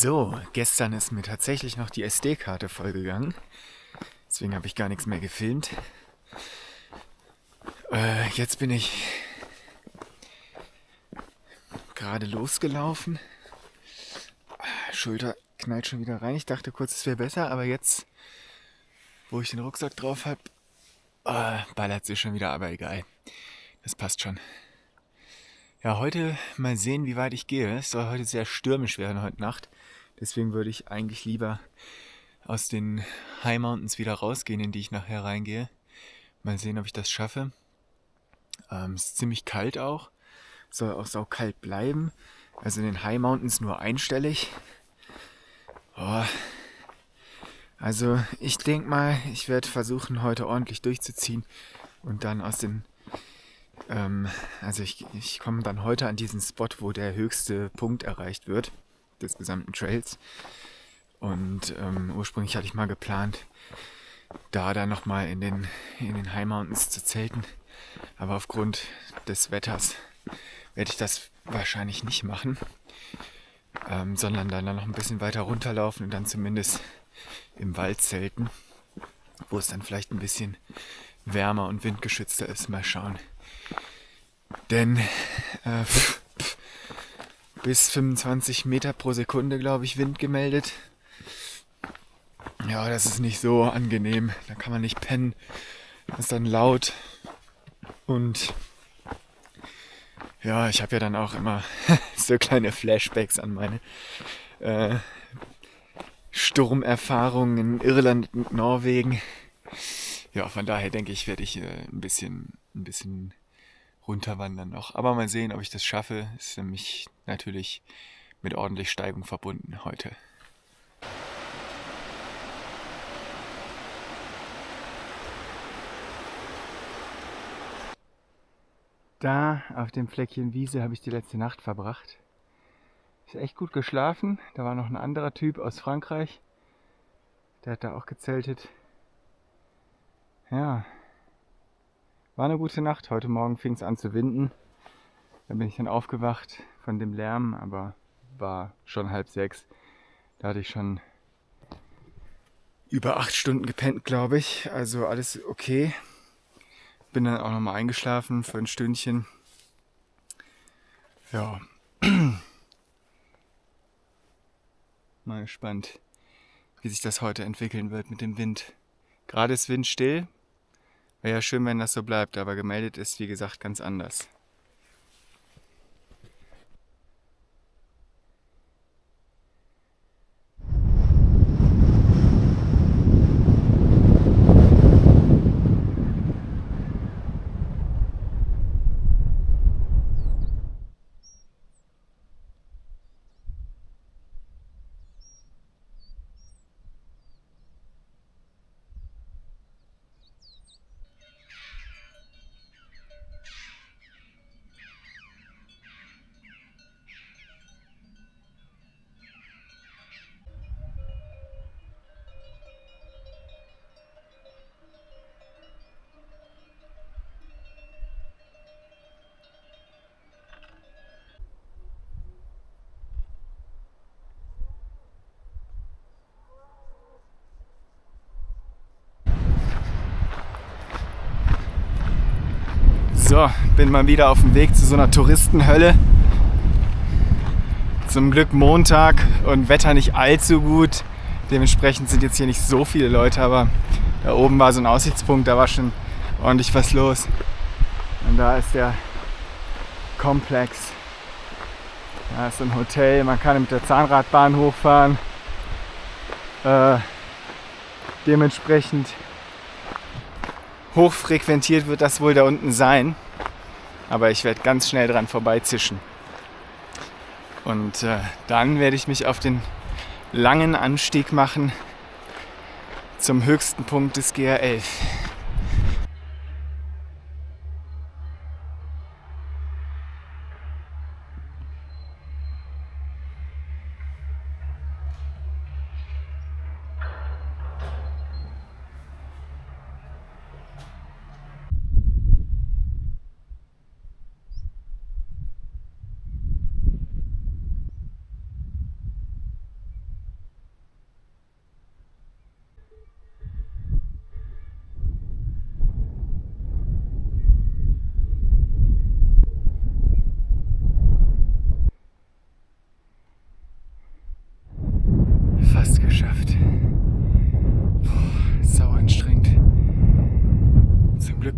So, gestern ist mir tatsächlich noch die SD-Karte vollgegangen. Deswegen habe ich gar nichts mehr gefilmt. Jetzt bin ich gerade losgelaufen. Schulter knallt schon wieder rein. Ich dachte kurz, es wäre besser, aber jetzt, wo ich den Rucksack drauf habe, ballert sie schon wieder, aber egal. Das passt schon. Ja, heute mal sehen, wie weit ich gehe. Es soll heute sehr stürmisch werden heute Nacht. Deswegen würde ich eigentlich lieber aus den High Mountains wieder rausgehen, in die ich nachher reingehe. Mal sehen, ob ich das schaffe. Es ist ziemlich kalt auch. Soll auch saukalt bleiben. Also in den High Mountains nur einstellig. Oh. Also ich denke mal, ich werde versuchen, heute ordentlich durchzuziehen. Und dann aus den... ich komme dann heute an diesen Spot, wo der höchste Punkt erreicht wird des gesamten Trails. Und ursprünglich hatte ich mal geplant, da dann nochmal in den High Mountains zu zelten. Aber aufgrund des Wetters werde ich das wahrscheinlich nicht machen, sondern dann noch ein bisschen weiter runterlaufen und dann zumindest im Wald zelten, wo es dann vielleicht ein bisschen wärmer und windgeschützter ist. Mal schauen. Denn bis 25 Meter pro Sekunde, glaube ich, Wind gemeldet. Ja, das ist nicht so angenehm. Da kann man nicht pennen. Das ist dann laut. Und ja, ich habe ja dann auch immer so kleine Flashbacks an meine Sturmerfahrungen in Irland und Norwegen. Ja, von daher denke ich, werde ich ein bisschen runterwandern noch. Aber mal sehen, ob ich das schaffe. Ist nämlich natürlich mit ordentlich Steigung verbunden heute. Da auf dem Fleckchen Wiese habe ich die letzte Nacht verbracht. Ist echt gut geschlafen. Da war noch ein anderer Typ aus Frankreich. Der hat da auch gezeltet. Ja, war eine gute Nacht. Heute Morgen fing es an zu winden. Da bin ich dann aufgewacht von dem Lärm, aber war schon 5:30. Da hatte ich schon über 8 Stunden gepennt, glaube ich. Also alles okay. Bin dann auch nochmal eingeschlafen für ein Stündchen. Ja. Mal gespannt, wie sich das heute entwickeln wird mit dem Wind. Gerade ist Wind still. Wäre ja schön, wenn das so bleibt, aber gemeldet ist, wie gesagt, ganz anders. So, bin mal wieder auf dem Weg zu so einer Touristenhölle. Zum Glück Montag und Wetter nicht allzu gut. Dementsprechend sind jetzt hier nicht so viele Leute, aber da oben war so ein Aussichtspunkt, da war schon ordentlich was los. Und da ist der Komplex. Da ist ein Hotel, man kann mit der Zahnradbahn hochfahren. Dementsprechend hochfrequentiert wird das wohl da unten sein. Aber ich werde ganz schnell dran vorbeizischen. Und dann werde ich mich auf den langen Anstieg machen zum höchsten Punkt des GR11.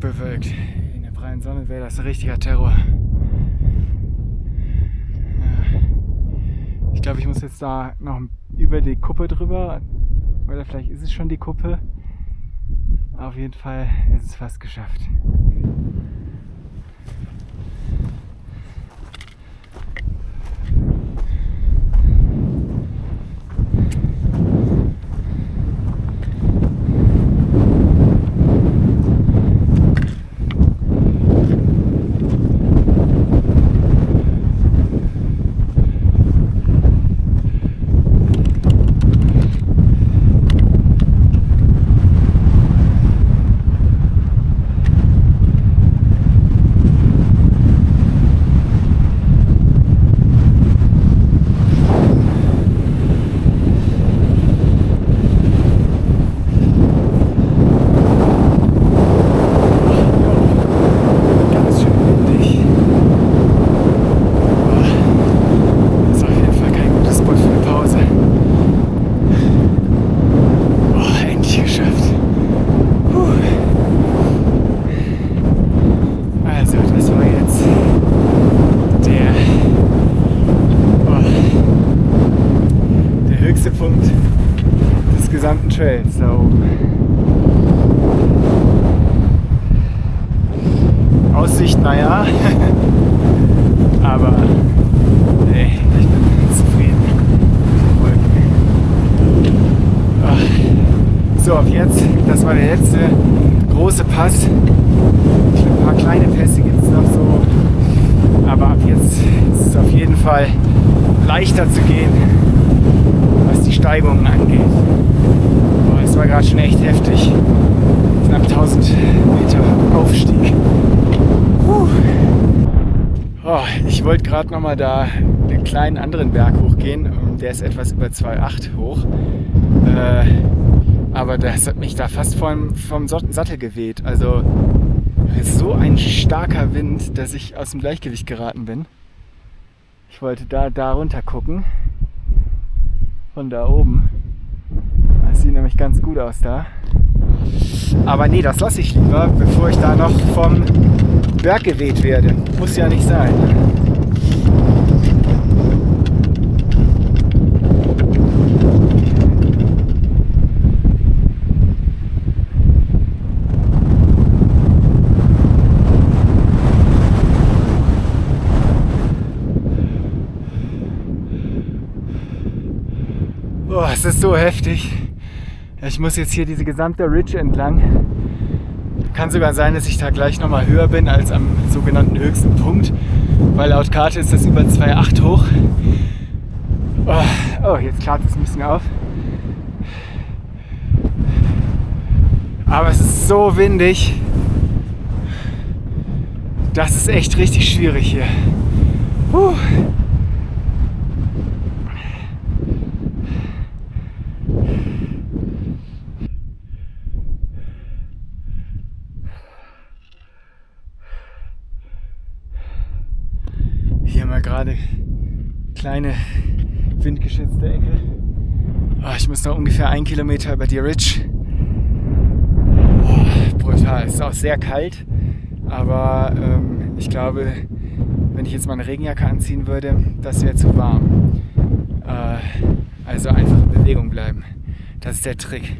bewölkt. In der prallen Sonne wäre das richtiger Terror. Ich glaube, ich muss jetzt da noch über die Kuppe drüber. Oder vielleicht ist es schon die Kuppe. Auf jeden Fall ist es fast geschafft. Punkt des gesamten Trails da oben. Aussicht, naja, aber nee, ich bin zufrieden mit den Wolken. So, ab jetzt, das war der letzte große Pass. Ein paar kleine Pässe gibt es noch so, aber ab jetzt ist es auf jeden Fall leichter zu gehen, was die Steigungen angeht. Boah, es war gerade schon echt heftig. Knapp 1000 Meter Aufstieg. Oh, ich wollte gerade nochmal da den kleinen anderen Berg hochgehen. Der ist etwas über 2,8 hoch. Aber das hat mich da fast vom Sattel geweht. Also es ist so ein starker Wind, dass ich aus dem Gleichgewicht geraten bin. Ich wollte da runter gucken. Von da oben. Das sieht nämlich ganz gut aus da. Aber nee, das lasse ich lieber, bevor ich da noch vom Berg geweht werde. Muss ja nicht sein. Boah, es ist so heftig. Ich muss jetzt hier diese gesamte Ridge entlang. Kann sogar sein, dass ich da gleich nochmal höher bin als am sogenannten höchsten Punkt, weil laut Karte ist das über 2,8 hoch. Oh, jetzt klart es ein bisschen auf. Aber es ist so windig. Das ist echt richtig schwierig hier. Hier mal gerade kleine windgeschützte Ecke. Ich muss noch ungefähr 1 Kilometer über die Ridge. Brutal. Es ist auch sehr kalt, aber ich glaube, wenn ich jetzt mal eine Regenjacke anziehen würde, das wäre zu warm. Also einfach in Bewegung bleiben. Das ist der Trick.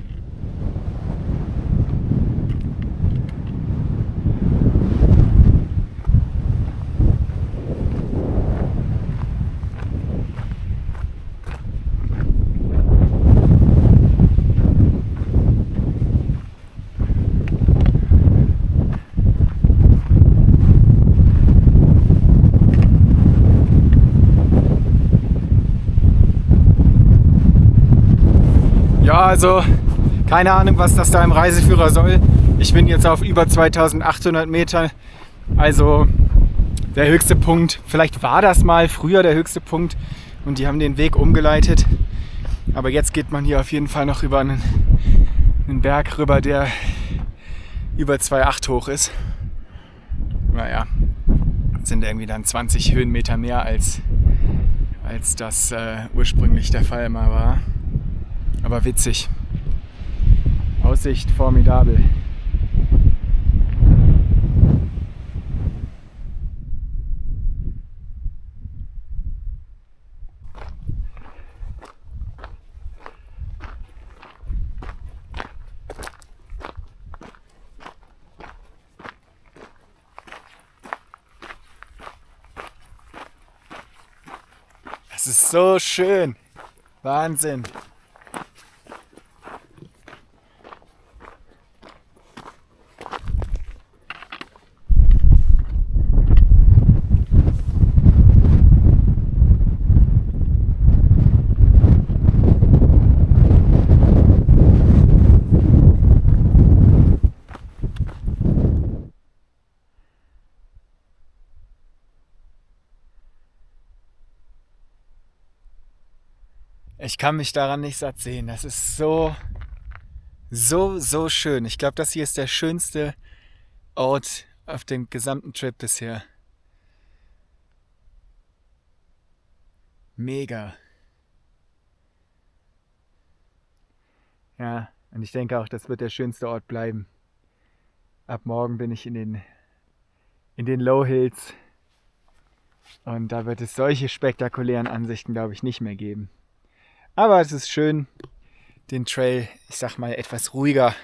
Ja, also keine Ahnung, was das da im Reiseführer soll. Ich bin jetzt auf über 2800 Meter, also der höchste Punkt. Vielleicht war das mal früher der höchste Punkt und die haben den Weg umgeleitet. Aber jetzt geht man hier auf jeden Fall noch über einen Berg rüber, der über 2,8 hoch ist. Naja, sind irgendwie dann 20 Höhenmeter mehr als das ursprünglich der Fall mal war. Aber witzig. Aussicht formidabel. es ist so schön. Wahnsinn. Ich kann mich daran nicht satt sehen. Das ist so schön. Ich glaube, das hier ist der schönste Ort auf dem gesamten Trip bisher. Mega. Ja, und ich denke auch, das wird der schönste Ort bleiben. Ab morgen bin ich in den Low Hills und da wird es solche spektakulären Ansichten, glaube ich, nicht mehr geben. Aber es ist schön, den Trail, ich sag mal, etwas ruhiger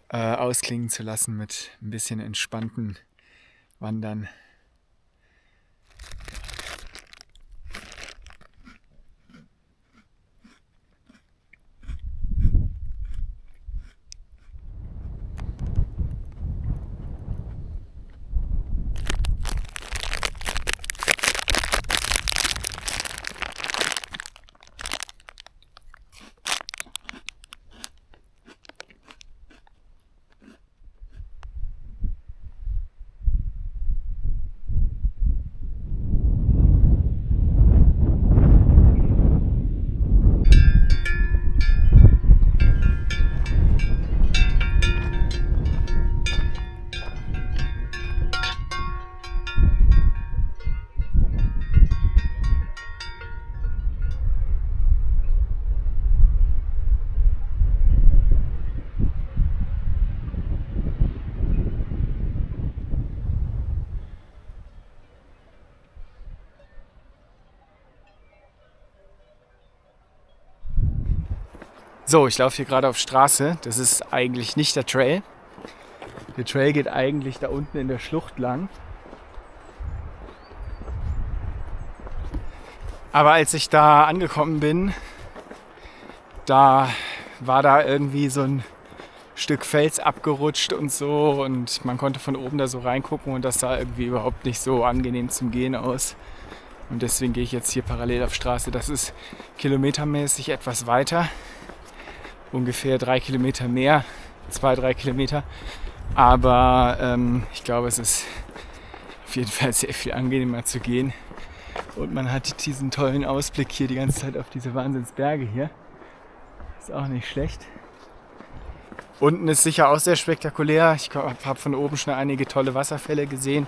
ausklingen zu lassen mit ein bisschen entspannten Wandern. So, ich laufe hier gerade auf Straße. Das ist eigentlich nicht der Trail. Der Trail geht eigentlich da unten in der Schlucht lang. Aber als ich da angekommen bin, da war da irgendwie so ein Stück Fels abgerutscht und so und man konnte von oben da so reingucken und das sah irgendwie überhaupt nicht so angenehm zum Gehen aus. Und deswegen gehe ich jetzt hier parallel auf Straße. Das ist kilometermäßig etwas weiter. Ungefähr 3 Kilometer mehr, 2-3 Kilometer. Aber ich glaube, es ist auf jeden Fall sehr viel angenehmer zu gehen. Und man hat diesen tollen Ausblick hier die ganze Zeit auf diese Wahnsinnsberge hier. Ist auch nicht schlecht. Unten ist sicher auch sehr spektakulär. Ich habe von oben schon einige tolle Wasserfälle gesehen,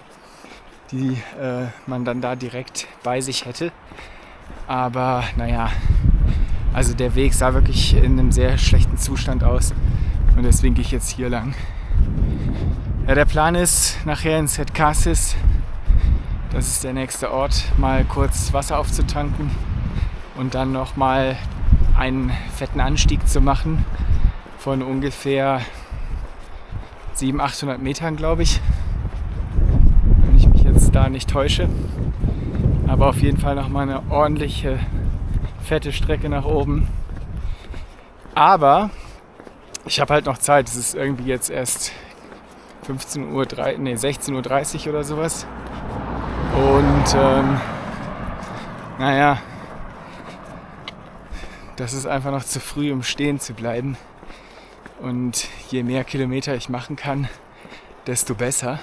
die man dann da direkt bei sich hätte. Aber naja, also der Weg sah wirklich in einem sehr schlechten Zustand aus und deswegen gehe ich jetzt hier lang. Ja, der Plan ist, nachher in Setcasis, das ist der nächste Ort, mal kurz Wasser aufzutanken und dann nochmal einen fetten Anstieg zu machen von ungefähr 700-800 Metern, glaube ich, wenn ich mich jetzt da nicht täusche. Aber auf jeden Fall nochmal eine ordentliche fette Strecke nach oben. Aber ich habe halt noch Zeit. Es ist irgendwie jetzt erst 16:30 Uhr oder sowas. Und naja, das ist einfach noch zu früh, um stehen zu bleiben. Und je mehr Kilometer ich machen kann, desto besser.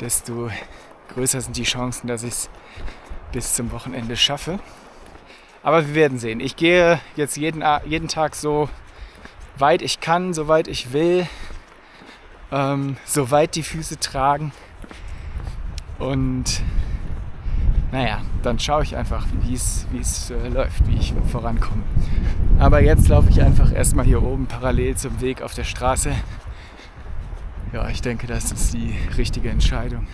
Desto größer sind die Chancen, dass ich es bis zum Wochenende schaffe. Aber wir werden sehen. Ich gehe jetzt jeden Tag so weit ich kann, so weit ich will, so weit die Füße tragen. Und naja, dann schaue ich einfach, wie es läuft, wie ich vorankomme. Aber jetzt laufe ich einfach erstmal hier oben parallel zum Weg auf der Straße. Ja, ich denke, das ist die richtige Entscheidung.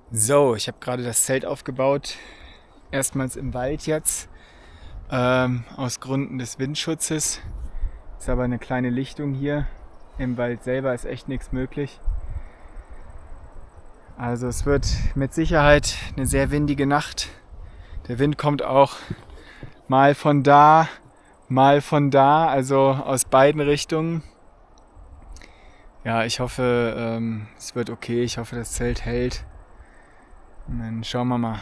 So, ich habe gerade das Zelt aufgebaut. Erstmals im Wald jetzt, aus Gründen des Windschutzes. Ist aber eine kleine Lichtung hier. Im Wald selber ist echt nichts möglich. Also es wird mit Sicherheit eine sehr windige Nacht. Der Wind kommt auch mal von da, also aus beiden Richtungen. Ja, ich hoffe, es wird okay. Ich hoffe, das Zelt hält. Und dann schauen wir mal.